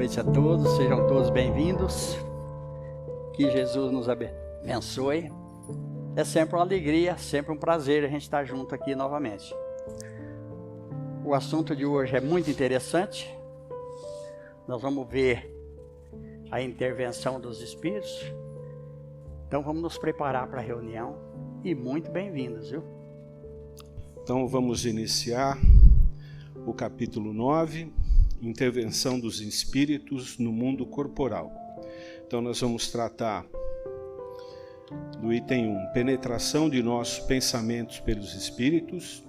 noite a todos, sejam todos bem-vindos. Que Jesus nos abençoe. É sempre uma alegria, sempre um prazer a gente estar junto aqui novamente. O assunto de hoje é muito interessante. Nós vamos ver a intervenção dos Espíritos. Então vamos nos preparar para a reunião e muito bem-vindos, viu? Então vamos iniciar o capítulo 9, Intervenção dos Espíritos no Mundo Corporal. Então nós vamos tratar do item 1, penetração de nossos pensamentos pelos Espíritos,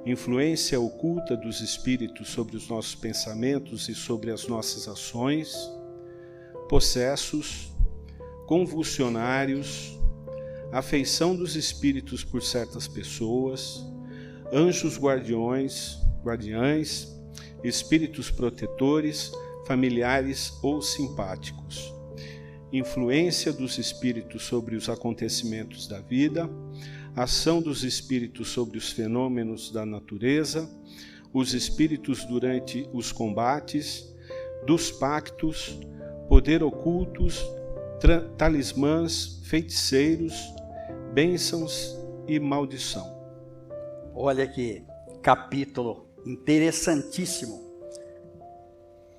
influência oculta dos Espíritos sobre os nossos pensamentos e sobre as nossas ações, possessos, convulsionários, afeição dos Espíritos por certas pessoas, anjos guardiães, espíritos protetores, familiares ou simpáticos, influência dos espíritos sobre os acontecimentos da vida, ação dos espíritos sobre os fenômenos da natureza, os espíritos durante os combates, dos pactos, poder ocultos, talismãs, feiticeiros, bênçãos e maldição. Olha que capítulo interessantíssimo.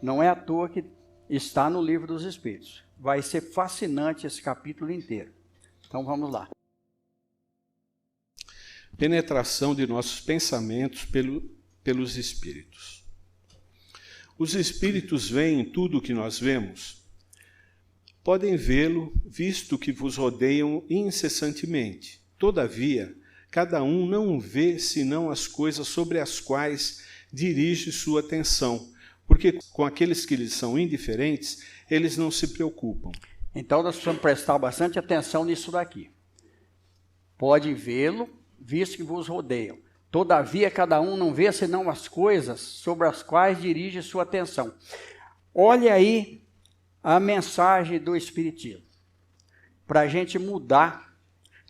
Não é à toa que está no Livro dos Espíritos. Vai ser fascinante esse capítulo inteiro. Então vamos lá. Penetração de nossos pensamentos pelos Espíritos. Os Espíritos veem tudo o que nós vemos. Podem vê-lo, visto que vos rodeiam incessantemente. Todavia, cada um não vê senão as coisas sobre as quais dirige sua atenção, porque com aqueles que lhes são indiferentes, eles não se preocupam. Então nós precisamos prestar bastante atenção nisso daqui. Pode vê-lo, visto que vos rodeiam. Todavia, cada um não vê senão as coisas sobre as quais dirige sua atenção. Olha aí a mensagem do Espiritismo. Para a gente mudar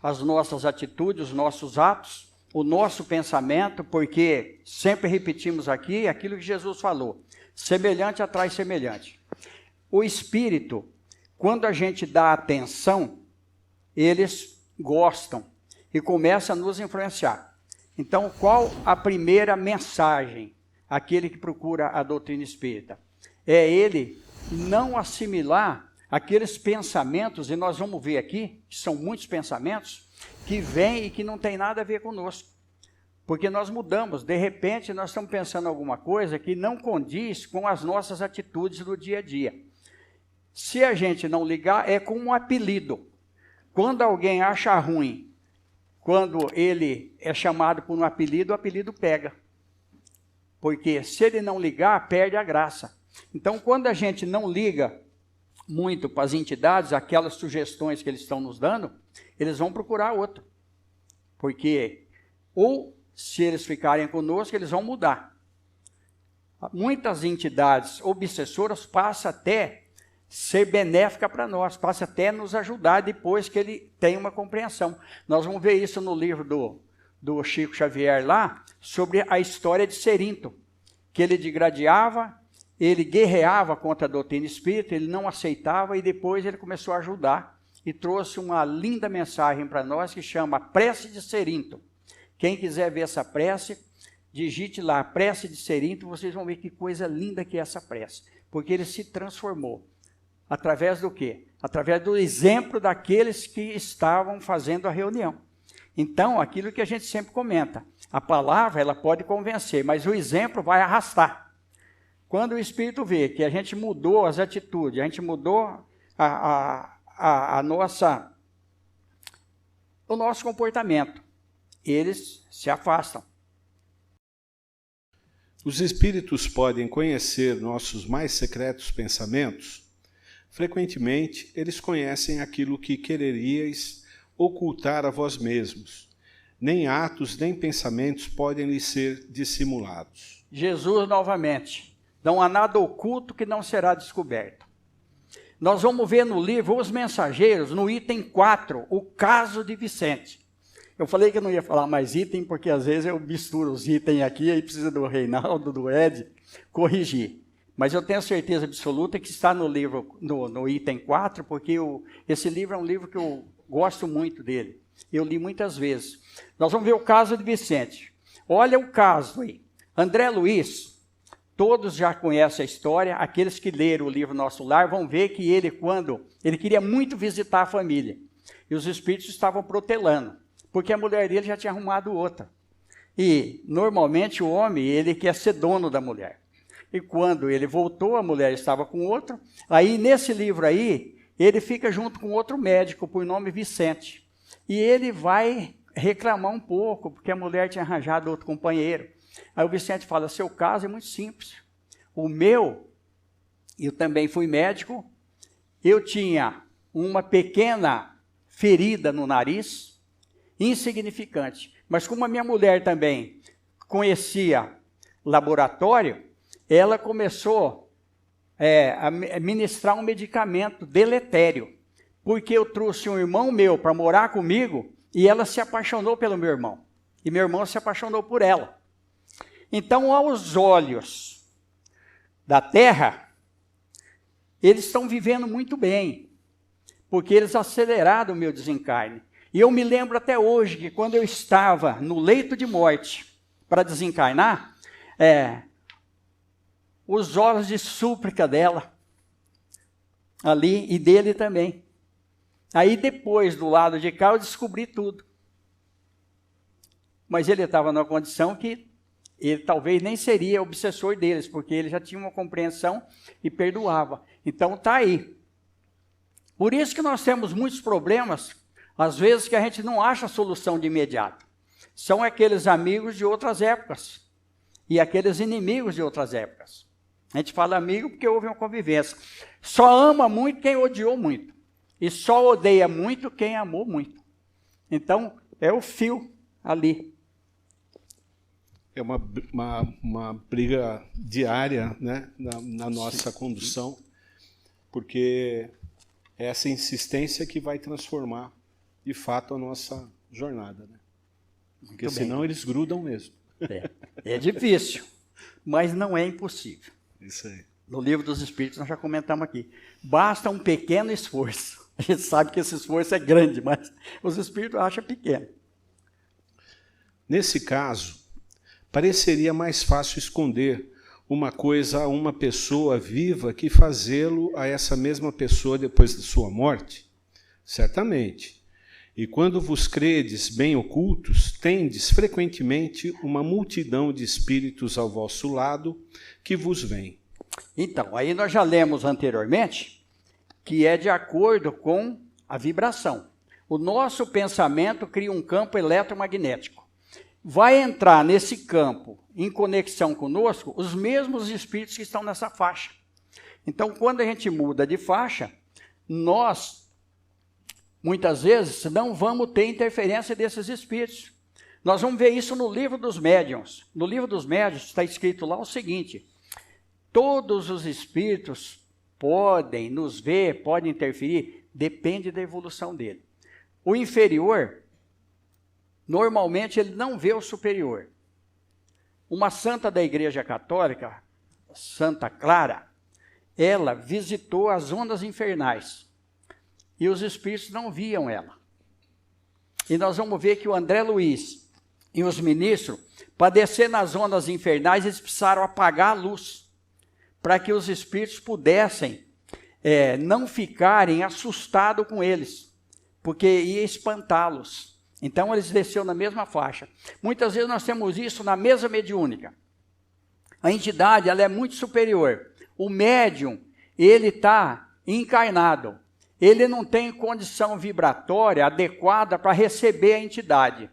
as nossas atitudes, os nossos atos, o nosso pensamento, porque sempre repetimos aqui aquilo que Jesus falou. Semelhante atrai semelhante. O Espírito, quando a gente dá atenção, eles gostam e começam a nos influenciar. Então, qual a primeira mensagem? Aquele que procura a doutrina espírita. É ele não assimilar aqueles pensamentos, e nós vamos ver aqui, que são muitos pensamentos, que vêm e que não tem nada a ver conosco. Porque nós mudamos, de repente nós estamos pensando em alguma coisa que não condiz com as nossas atitudes do dia a dia. Se a gente não ligar, é como um apelido. Quando alguém acha ruim, quando ele é chamado por um apelido, o apelido pega. Porque se ele não ligar, perde a graça. Então, quando a gente não liga muito para as entidades, aquelas sugestões que eles estão nos dando, eles vão procurar outro. Porque, ou se eles ficarem conosco, eles vão mudar. Muitas entidades obsessoras passam até ser benéfica para nós, passa até nos ajudar depois que ele tem uma compreensão. Nós vamos ver isso no livro do Chico Xavier lá, sobre a história de Cerinto, que ele degradiava, ele guerreava contra a doutrina espírita, ele não aceitava e depois ele começou a ajudar e trouxe uma linda mensagem para nós que chama Prece de Cerinto. Quem quiser ver essa prece, digite lá, Prece de Cerinto, vocês vão ver que coisa linda que é essa prece, porque ele se transformou. Através do quê? Através do exemplo daqueles que estavam fazendo a reunião. Então, aquilo que a gente sempre comenta, a palavra ela pode convencer, mas o exemplo vai arrastar. Quando o Espírito vê que a gente mudou as atitudes, a gente mudou o nosso comportamento, eles se afastam. Os Espíritos podem conhecer nossos mais secretos pensamentos. Frequentemente, eles conhecem aquilo que quereríeis ocultar a vós mesmos. Nem atos, nem pensamentos podem lhes ser dissimulados. Jesus novamente. Não há nada oculto que não será descoberto. Nós vamos ver no livro Os Mensageiros, no item 4, o caso de Vicente. Eu falei que eu não ia falar mais item, porque às vezes eu misturo os itens aqui, aí precisa do Reinaldo, do Ed, corrigir. Mas eu tenho certeza absoluta que está no livro, no item 4, porque esse livro é um livro que eu gosto muito dele. Eu li muitas vezes. Nós vamos ver o caso de Vicente. Olha o caso aí. André Luiz, todos já conhecem a história. Aqueles que leram o livro Nosso Lar vão ver que ele queria muito visitar a família. E os espíritos estavam protelando, porque a mulher dele já tinha arrumado outra. E, normalmente, o homem, ele quer ser dono da mulher. E quando ele voltou, a mulher estava com outro. Aí, nesse livro aí, ele fica junto com outro médico, por nome Vicente. E ele vai reclamar um pouco, porque a mulher tinha arranjado outro companheiro. Aí o Vicente fala, seu caso é muito simples. O meu, eu também fui médico, eu tinha uma pequena ferida no nariz, insignificante. Mas como a minha mulher também conhecia laboratório, ela começou a ministrar um medicamento deletério, porque eu trouxe um irmão meu para morar comigo e ela se apaixonou pelo meu irmão. E meu irmão se apaixonou por ela. Então, aos olhos da terra, eles estão vivendo muito bem, porque eles aceleraram o meu desencarne. E eu me lembro até hoje que quando eu estava no leito de morte para desencarnar, os olhos de súplica dela, ali, e dele também. Aí depois, do lado de cá, eu descobri tudo. Mas ele estava numa condição que ele talvez nem seria obsessor deles, porque ele já tinha uma compreensão e perdoava. Então está aí. Por isso que nós temos muitos problemas, às vezes que a gente não acha a solução de imediato. São aqueles amigos de outras épocas e aqueles inimigos de outras épocas. A gente fala amigo porque houve uma convivência. Só ama muito quem odiou muito. E só odeia muito quem amou muito. Então, é o fio ali. É uma briga diária, né, na nossa condução, porque é essa insistência que vai transformar, de fato, a nossa jornada. Né? Porque senão eles grudam mesmo. É difícil, mas não é impossível. Isso aí. No Livro dos Espíritos, nós já comentamos aqui. Basta um pequeno esforço. A gente sabe que esse esforço é grande, mas os espíritos acham pequeno. Nesse caso, pareceria mais fácil esconder uma coisa a uma pessoa viva que fazê-lo a essa mesma pessoa depois da sua morte? Certamente. E quando vos credes bem ocultos, tendes frequentemente uma multidão de espíritos ao vosso lado que vos vêm. Então, aí nós já lemos anteriormente que é de acordo com a vibração. O nosso pensamento cria um campo eletromagnético. Vai entrar nesse campo, em conexão conosco, os mesmos espíritos que estão nessa faixa. Então, quando a gente muda de faixa, nós, muitas vezes, não vamos ter interferência desses espíritos. Nós vamos ver isso no Livro dos Médiuns. No Livro dos Médiuns está escrito lá o seguinte: todos os espíritos podem nos ver, podem interferir, depende da evolução dele. O inferior, normalmente, ele não vê o superior. Uma santa da Igreja Católica, Santa Clara, ela visitou as ondas infernais e os espíritos não viam ela. E nós vamos ver que o André Luiz e os ministros, para descer nas ondas infernais, eles precisaram apagar a luz, para que os espíritos pudessem não ficarem assustados com eles, porque ia espantá-los. Então, eles desceram na mesma faixa. Muitas vezes nós temos isso na mesa mediúnica. A entidade, ela é muito superior. O médium, ele está encarnado. Ele não tem condição vibratória adequada para receber a entidade.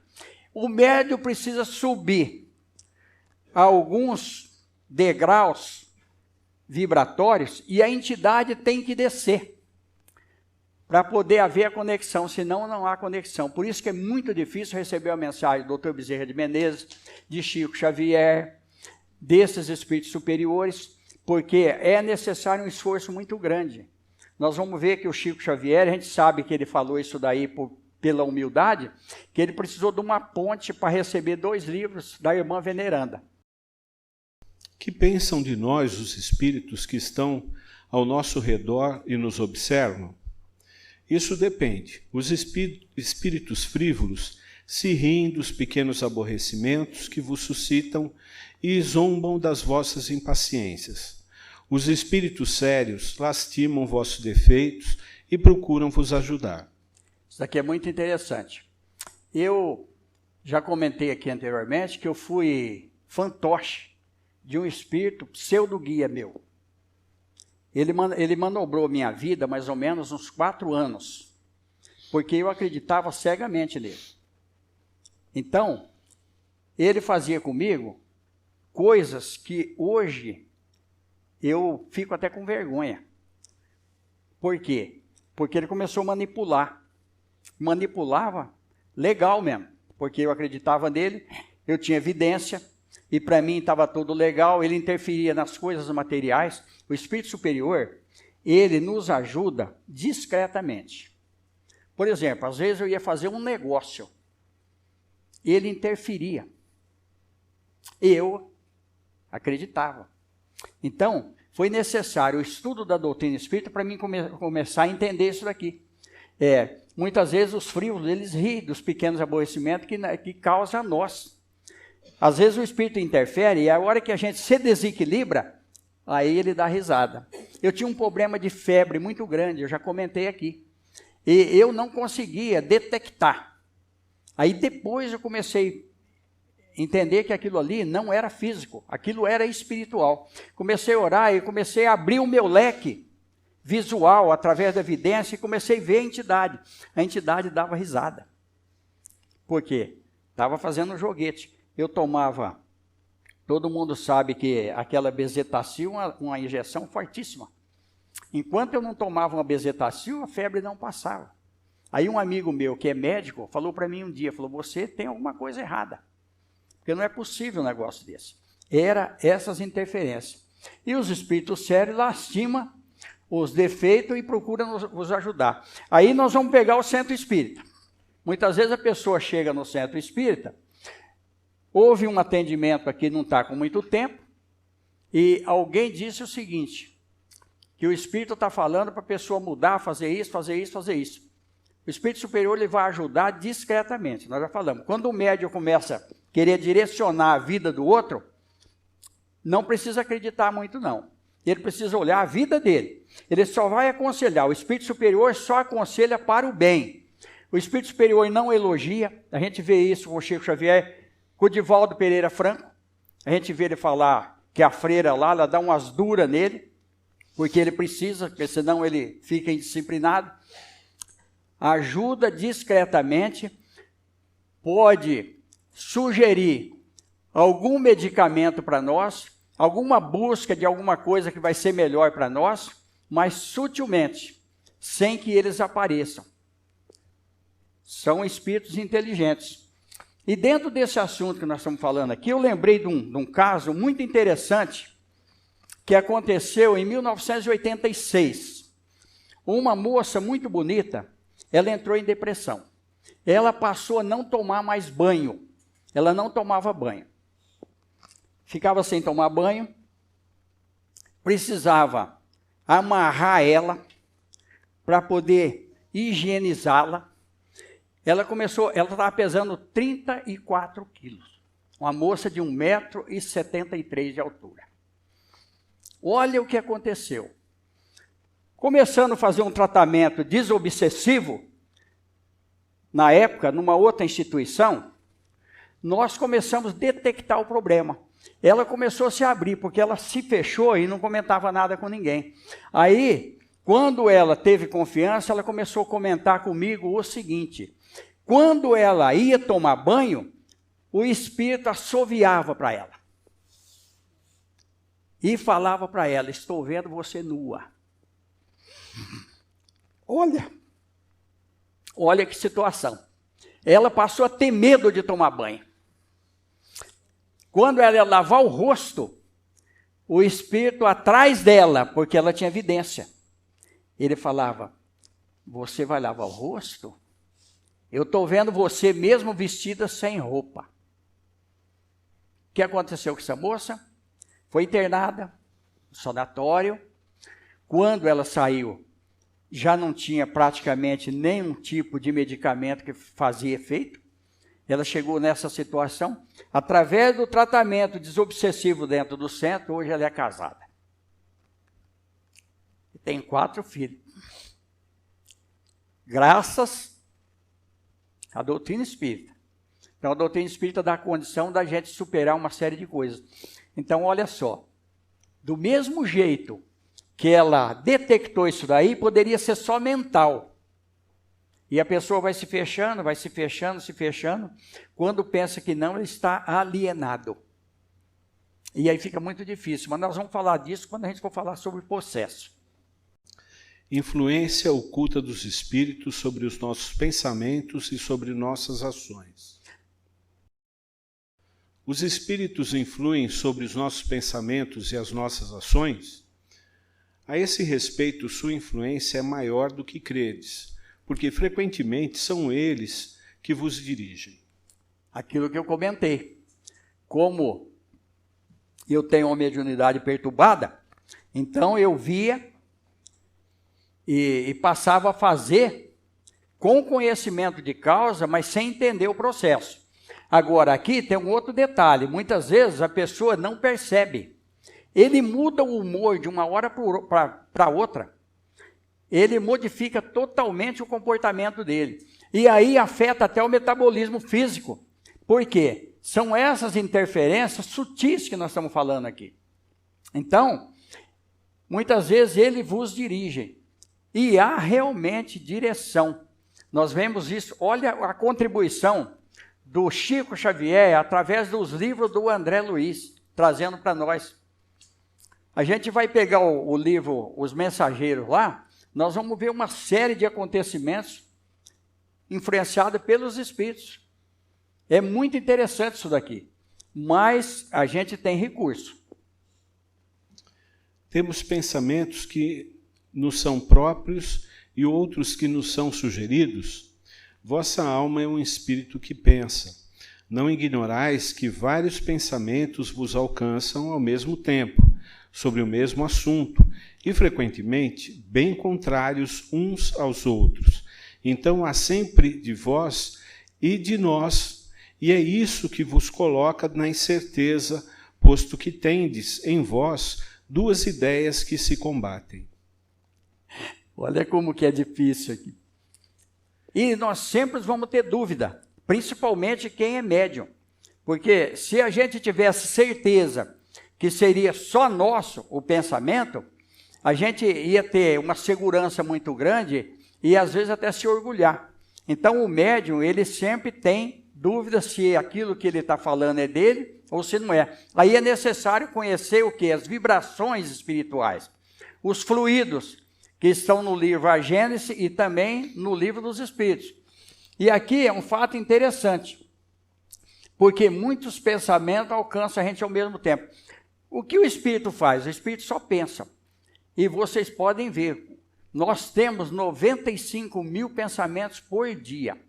O médium precisa subir alguns degraus vibratórios e a entidade tem que descer para poder haver a conexão, senão não há conexão. Por isso que é muito difícil receber a mensagem do Dr. Bezerra de Menezes, de Chico Xavier, desses espíritos superiores, porque é necessário um esforço muito grande. Nós vamos ver que o Chico Xavier, a gente sabe que ele falou isso daí pela humildade, que ele precisou de uma ponte para receber 2 livros da irmã veneranda. Que pensam de nós os espíritos que estão ao nosso redor e nos observam? Isso depende. Os espíritos frívolos se riem dos pequenos aborrecimentos que vos suscitam e zombam das vossas impaciências. Os espíritos sérios lastimam vossos defeitos e procuram vos ajudar. Isso aqui é muito interessante. Eu já comentei aqui anteriormente que eu fui fantoche de um espírito pseudo-guia meu. Ele manobrou minha vida mais ou menos uns 4 anos, porque eu acreditava cegamente nele. Então, ele fazia comigo coisas que hoje eu fico até com vergonha. Por quê? Porque ele começou a manipular. Manipulava legal mesmo, porque eu acreditava nele, eu tinha evidência, e para mim estava tudo legal, ele interferia nas coisas materiais. O Espírito Superior, ele nos ajuda discretamente. Por exemplo, às vezes eu ia fazer um negócio, ele interferia. Eu acreditava. Então, foi necessário o estudo da doutrina espírita para mim começar a entender isso daqui. Muitas vezes os frívolos, eles riem dos pequenos aborrecimentos que causa a nós. Às vezes o espírito interfere e a hora que a gente se desequilibra, aí ele dá risada. Eu tinha um problema de febre muito grande, eu já comentei aqui. E eu não conseguia detectar. Aí depois eu comecei a entender que aquilo ali não era físico, aquilo era espiritual. Comecei a orar e comecei a abrir o meu leque visual através da evidência e comecei a ver a entidade. A entidade dava risada. Por quê? Estava fazendo um joguete. Eu tomava, todo mundo sabe que aquela bezetacil é uma injeção fortíssima. Enquanto eu não tomava uma bezetacil, a febre não passava. Aí um amigo meu, que é médico, falou para mim um dia, falou, você tem alguma coisa errada, porque não é possível um negócio desse. Era essas interferências. E os espíritos sérios lastimam os defeitos e procuram nos ajudar. Aí nós vamos pegar o centro espírita. Muitas vezes a pessoa chega no centro espírita, houve um atendimento aqui, não está com muito tempo, e alguém disse o seguinte, que o espírito está falando para a pessoa mudar, fazer isso, fazer isso, fazer isso. O Espírito Superior ele vai ajudar discretamente, nós já falamos. Quando o médium começa a querer direcionar a vida do outro, não precisa acreditar muito não. Ele precisa olhar a vida dele. Ele só vai aconselhar, o Espírito Superior só aconselha para o bem. O Espírito Superior não elogia, a gente vê isso com o Chico Xavier, com o Divaldo Pereira Franco, a gente vê ele falar que a freira lá, ela dá umas duras nele, porque ele precisa, porque senão ele fica indisciplinado. Ajuda discretamente, pode sugerir algum medicamento para nós, alguma busca de alguma coisa que vai ser melhor para nós, mas sutilmente, sem que eles apareçam. São espíritos inteligentes. E dentro desse assunto que nós estamos falando aqui, eu lembrei de um caso muito interessante que aconteceu em 1986. Uma moça muito bonita, ela entrou em depressão. Ela passou a não tomar mais banho. Ela não tomava banho. Ficava sem tomar banho. Precisava amarrar ela para poder higienizá-la. Ela estava pesando 34 quilos. Uma moça de 1,73 m de altura. Olha o que aconteceu. Começando a fazer um tratamento desobsessivo, na época, numa outra instituição, nós começamos a detectar o problema. Ela começou a se abrir, porque ela se fechou e não comentava nada com ninguém. Aí, quando ela teve confiança, ela começou a comentar comigo o seguinte, quando ela ia tomar banho, o espírito assoviava para ela. E falava para ela, estou vendo você nua. Olha que situação. Ela passou a ter medo de tomar banho. Quando ela ia lavar o rosto, o espírito atrás dela, porque ela tinha evidência, ele falava, você vai lavar o rosto? Eu estou vendo você mesmo vestida sem roupa. O que aconteceu com essa moça? Foi internada no sanatório. Quando ela saiu, já não tinha praticamente nenhum tipo de medicamento que fazia efeito. Ela chegou nessa situação. Através do tratamento desobsessivo dentro do centro, hoje ela é casada. E tem 4 filhos. Graças à doutrina espírita. Então, a doutrina espírita dá a condição da gente superar uma série de coisas. Então, olha só. Do mesmo jeito que ela detectou isso daí, poderia ser só mental. E a pessoa vai se fechando, se fechando. Quando pensa que não, ele está alienado. E aí fica muito difícil. Mas nós vamos falar disso quando a gente for falar sobre possesso. Influência oculta dos espíritos sobre os nossos pensamentos e sobre nossas ações. Os espíritos influem sobre os nossos pensamentos e as nossas ações? A esse respeito, sua influência é maior do que credes, porque frequentemente são eles que vos dirigem. Aquilo que eu comentei. Como eu tenho uma mediunidade perturbada, então eu via e passava a fazer com conhecimento de causa, mas sem entender o processo. Agora, aqui tem um outro detalhe. Muitas vezes a pessoa não percebe. Ele muda o humor de uma hora para outra. Ele modifica totalmente o comportamento dele. E aí afeta até o metabolismo físico. Por quê? São essas interferências sutis que nós estamos falando aqui. Então, muitas vezes ele vos dirige. E há realmente direção. Nós vemos isso. Olha a contribuição do Chico Xavier através dos livros do André Luiz, trazendo para nós. A gente vai pegar o livro Os Mensageiros lá, nós vamos ver uma série de acontecimentos influenciados pelos espíritos. É muito interessante isso daqui, mas a gente tem recurso. Temos pensamentos que nos são próprios e outros que nos são sugeridos. Vossa alma é um espírito que pensa. Não ignorais que vários pensamentos vos alcançam ao mesmo tempo, sobre o mesmo assunto, e frequentemente bem contrários uns aos outros. Então há sempre de vós e de nós, e é isso que vos coloca na incerteza, posto que tendes em vós 2 ideias que se combatem. Olha como que é difícil aqui. E nós sempre vamos ter dúvida, principalmente quem é médium. Porque se a gente tivesse certeza que seria só nosso o pensamento, a gente ia ter uma segurança muito grande e às vezes até se orgulhar. Então o médium, ele sempre tem dúvida se aquilo que ele está falando é dele ou se não é. Aí é necessário conhecer o quê? As vibrações espirituais, os fluidos que estão no livro A Gênese e também no livro dos Espíritos. E aqui é um fato interessante, porque muitos pensamentos alcançam a gente ao mesmo tempo. O que o Espírito faz? O Espírito só pensa. E vocês podem ver, nós temos 95 mil pensamentos por dia.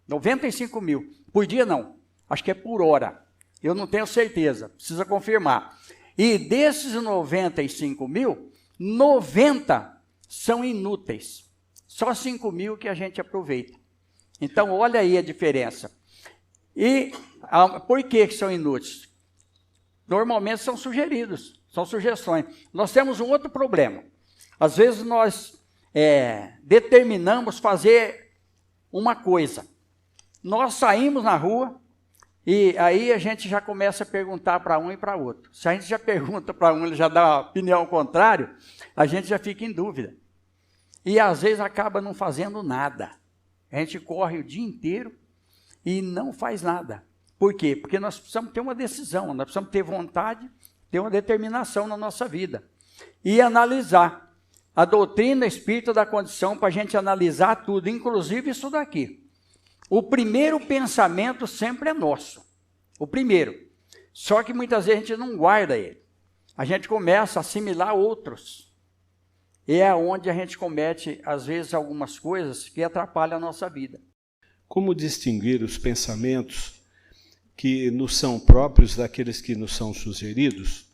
95 mil. Por dia não, acho que é por hora. Eu não tenho certeza, precisa confirmar. E desses 95 mil, 90 são inúteis. Só 5 mil que a gente aproveita. Então, olha aí a diferença. E por que são inúteis? Normalmente são sugeridos, são sugestões. Nós temos um outro problema. Às vezes nós determinamos fazer uma coisa. Nós saímos na rua e aí a gente já começa a perguntar para um e para outro. Se a gente já pergunta para um, ele já dá a opinião contrária, a gente já fica em dúvida. E às vezes acaba não fazendo nada. A gente corre o dia inteiro e não faz nada. Por quê? Porque nós precisamos ter uma decisão, nós precisamos ter vontade, ter uma determinação na nossa vida. E analisar. A doutrina espírita dá condição para a gente analisar tudo, inclusive isso daqui. O primeiro pensamento sempre é nosso. O primeiro. Só que muitas vezes a gente não guarda ele. A gente começa a assimilar outros. E é onde a gente comete, às vezes, algumas coisas que atrapalham a nossa vida. Como distinguir os pensamentos que nos são próprios daqueles que nos são sugeridos?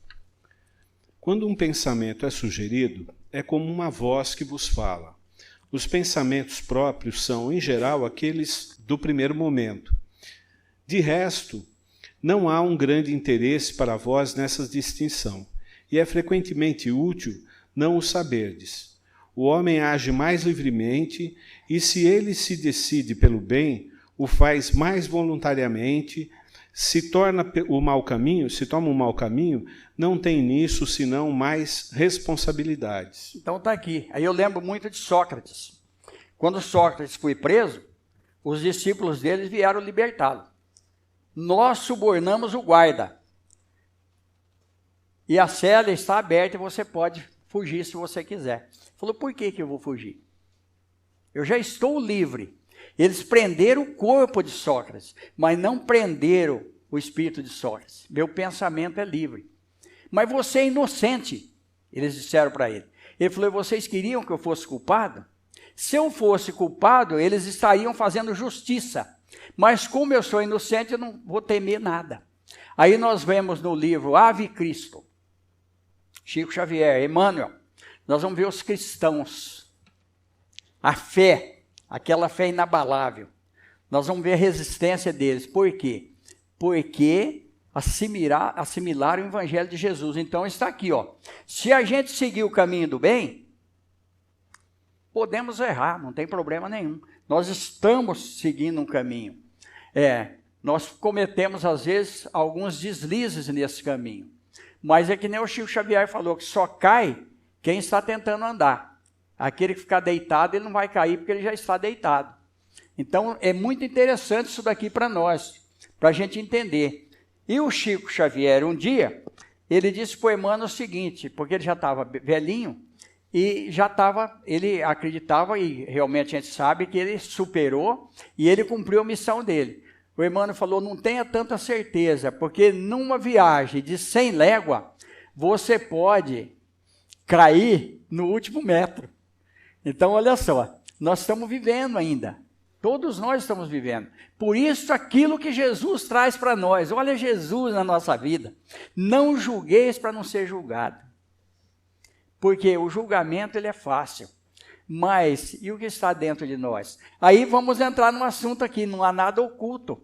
Quando um pensamento é sugerido, é como uma voz que vos fala. Os pensamentos próprios são, em geral, aqueles do primeiro momento. De resto, não há um grande interesse para vós nessa distinção, e é frequentemente útil não o saberdes. O homem age mais livremente, e se ele se decide pelo bem, o faz mais voluntariamente. Se toma um mau caminho, não tem nisso senão mais responsabilidades. Então está aqui. Aí eu lembro muito de Sócrates. Quando Sócrates foi preso, os discípulos dele vieram libertá-lo. Nós subornamos o guarda. E a cela está aberta e você pode fugir se você quiser. Falou, por que eu vou fugir? Eu já estou livre. Eles prenderam o corpo de Sócrates, mas não prenderam o espírito de Sócrates. Meu pensamento é livre. Mas você é inocente, eles disseram para ele. Ele falou, vocês queriam que eu fosse culpado? Se eu fosse culpado, eles estariam fazendo justiça. Mas como eu sou inocente, eu não vou temer nada. Aí nós vemos no livro Ave Cristo, Chico Xavier, Emmanuel, nós vamos ver os cristãos, a fé, aquela fé inabalável. Nós vamos ver a resistência deles. Por quê? Porque assimilaram o evangelho de Jesus. Então está aqui, ó. Se a gente seguir o caminho do bem, podemos errar, não tem problema nenhum. Nós estamos seguindo um caminho. Nós cometemos, às vezes, alguns deslizes nesse caminho. Mas é que nem o Chico Xavier falou, que só cai quem está tentando andar. Aquele que ficar deitado, ele não vai cair porque ele já está deitado. Então, é muito interessante isso daqui para nós, para a gente entender. E o Chico Xavier, um dia, ele disse para o Emmanuel o seguinte, porque ele já estava velhinho, e ele acreditava, e realmente a gente sabe, que ele superou, e ele cumpriu a missão dele. O Emmanuel falou, não tenha tanta certeza, porque numa viagem de 100 léguas, você pode cair no último metro. Então, olha só, nós estamos vivendo ainda. Todos nós estamos vivendo. Por isso, aquilo que Jesus traz para nós. Olha Jesus na nossa vida. Não julgueis para não ser julgado. Porque o julgamento ele é fácil. Mas, e o que está dentro de nós? Aí vamos entrar num assunto aqui, não há nada oculto.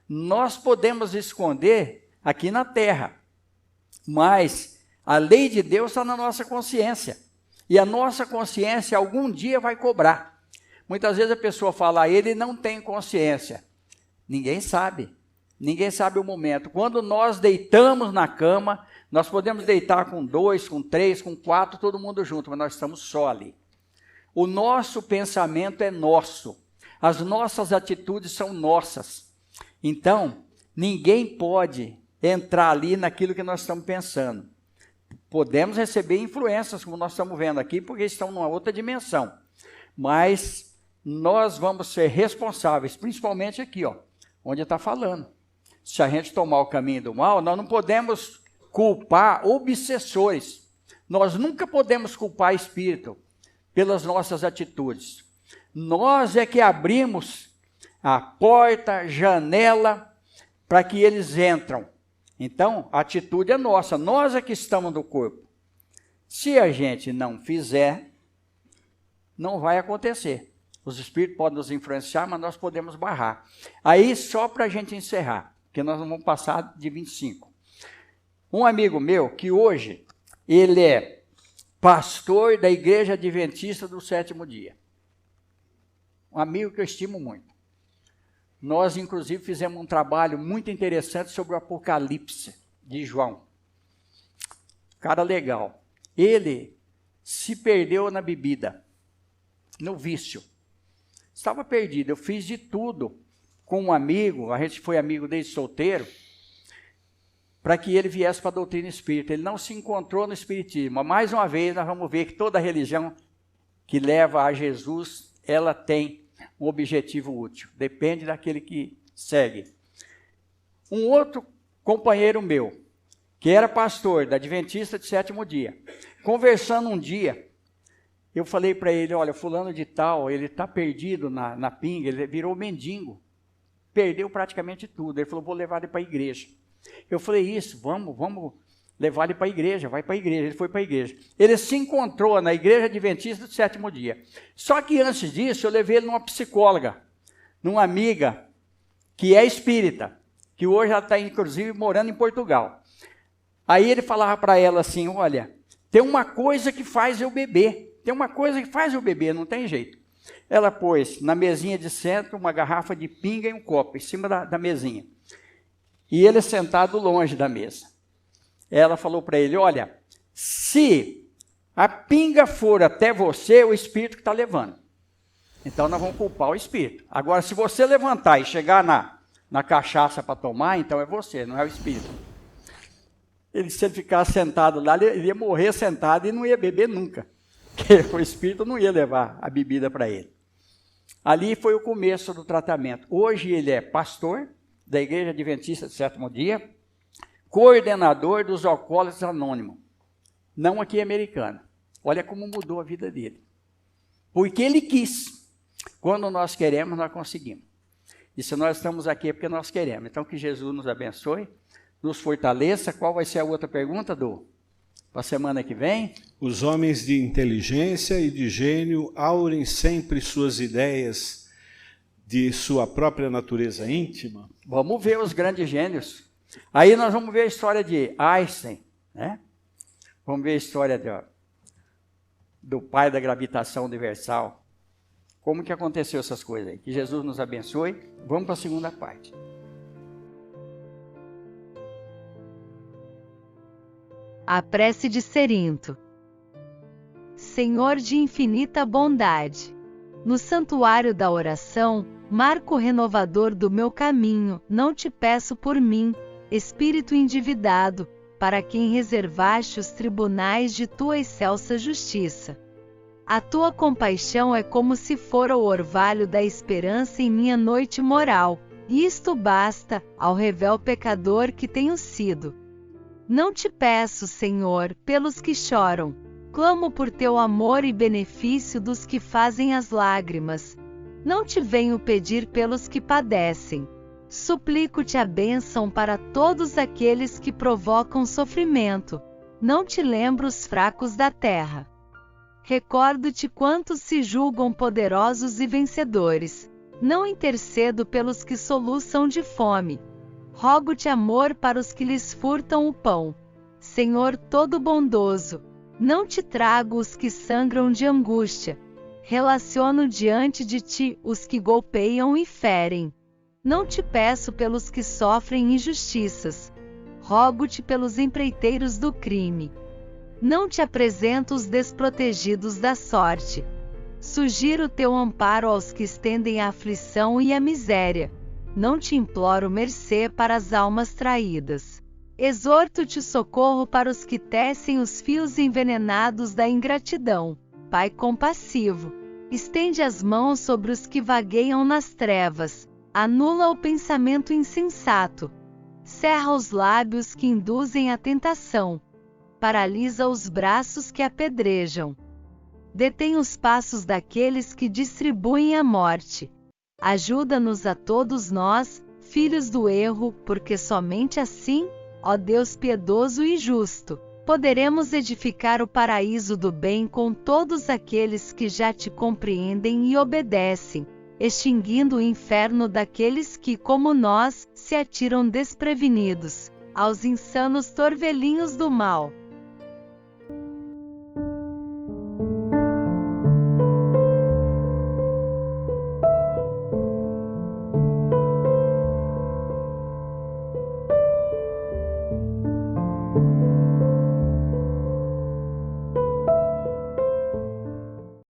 Nós podemos esconder aqui na terra. Mas a lei de Deus está na nossa consciência. E a nossa consciência algum dia vai cobrar. Muitas vezes a pessoa fala, ele não tem consciência. Ninguém sabe. Ninguém sabe o momento. Quando nós deitamos na cama, nós podemos deitar com 2, com 3, com 4, todo mundo junto, mas nós estamos só ali. O nosso pensamento é nosso. As nossas atitudes são nossas. Então, ninguém pode entrar ali naquilo que nós estamos pensando. Podemos receber influências, como nós estamos vendo aqui, porque estão numa outra dimensão. Mas nós vamos ser responsáveis, principalmente aqui, ó, onde está falando. Se a gente tomar o caminho do mal, nós não podemos culpar obsessores. Nós nunca podemos culpar espírito pelas nossas atitudes. Nós é que abrimos a porta, janela, para que eles entram. Então, a atitude é nossa, nós é que estamos no corpo. Se a gente não fizer, não vai acontecer. Os espíritos podem nos influenciar, mas nós podemos barrar. Aí, só para a gente encerrar, porque nós não vamos passar de 25. Um amigo meu, que hoje, ele é pastor da Igreja Adventista do Sétimo Dia. Um amigo que eu estimo muito. Nós, inclusive, fizemos um trabalho muito interessante sobre o Apocalipse de João. Cara legal. Ele se perdeu na bebida, no vício. Estava perdido. Eu fiz de tudo com um amigo, a gente foi amigo desde solteiro, para que ele viesse para a doutrina espírita. Ele não se encontrou no espiritismo. Mas, mais uma vez, nós vamos ver que toda religião que leva a Jesus, ela tem um objetivo útil. Depende daquele que segue. Um outro companheiro meu, que era pastor da Adventista de Sétimo Dia, conversando um dia, eu falei para ele, olha, fulano de tal, ele está perdido na pinga, ele virou mendigo, perdeu praticamente tudo. Ele falou, vou levar ele para a igreja. Eu falei, isso, vamos levar ele para a igreja, vai para a igreja. Ele foi para a igreja. Ele se encontrou na igreja adventista do sétimo dia. Só que antes disso, eu levei ele numa psicóloga, numa amiga que é espírita, que hoje ela está, inclusive, morando em Portugal. Aí ele falava para ela assim, olha, tem uma coisa que faz eu beber. Tem uma coisa que faz eu beber, não tem jeito. Ela pôs na mesinha de centro uma garrafa de pinga e um copo, em cima da mesinha. E ele sentado longe da mesa. Ela falou para ele, olha, se a pinga for até você, é o espírito que está levando. Então nós vamos culpar o espírito. Agora, se você levantar e chegar na cachaça para tomar, então é você, não é o espírito. Se ele ficasse sentado lá, ele ia morrer sentado e não ia beber nunca. Porque o espírito não ia levar a bebida para ele. Ali foi o começo do tratamento. Hoje ele é pastor da Igreja Adventista do Sétimo Dia, coordenador dos Alcoólatras Anônimos, não aqui americano. Olha como mudou a vida dele. Porque ele quis. Quando nós queremos, nós conseguimos. E se nós estamos aqui é porque nós queremos. Então que Jesus nos abençoe, nos fortaleça. Qual vai ser a outra pergunta, Du? Para a semana que vem? Os homens de inteligência e de gênio aurem sempre suas ideias de sua própria natureza íntima? Vamos ver os grandes gênios. Aí nós vamos ver a história de Einstein, né? Vamos ver a história do pai da gravitação universal. Como que aconteceu essas coisas aí? Que Jesus nos abençoe. Vamos para a segunda parte. A prece de Cerinto. Senhor de infinita bondade, no santuário da oração, marco renovador do meu caminho, não te peço por mim, Espírito endividado, para quem reservaste os tribunais de tua excelsa justiça. A tua compaixão é como se fora o orvalho da esperança em minha noite moral, e isto basta, ao revel pecador que tenho sido. Não te peço, Senhor, pelos que choram, clamo por teu amor e benefício dos que fazem as lágrimas. Não te venho pedir pelos que padecem. Suplico-te a bênção para todos aqueles que provocam sofrimento. Não te lembro os fracos da terra. Recordo-te quantos se julgam poderosos e vencedores. Não intercedo pelos que soluçam de fome. Rogo-te amor para os que lhes furtam o pão. Senhor todo bondoso, não te trago os que sangram de angústia. Relaciono diante de ti os que golpeiam e ferem. Não te peço pelos que sofrem injustiças. Rogo-te pelos empreiteiros do crime. Não te apresento os desprotegidos da sorte. Sugiro teu amparo aos que estendem a aflição e a miséria. Não te imploro mercê para as almas traídas. Exorto-te socorro para os que tecem os fios envenenados da ingratidão. Pai compassivo, estende as mãos sobre os que vagueiam nas trevas. Anula o pensamento insensato. Cerra os lábios que induzem à tentação. Paralisa os braços que apedrejam. Detém os passos daqueles que distribuem a morte. Ajuda-nos a todos nós, filhos do erro, porque somente assim, ó Deus piedoso e justo, poderemos edificar o paraíso do bem com todos aqueles que já te compreendem e obedecem, extinguindo o inferno daqueles que, como nós, se atiram desprevenidos aos insanos torvelinhos do mal.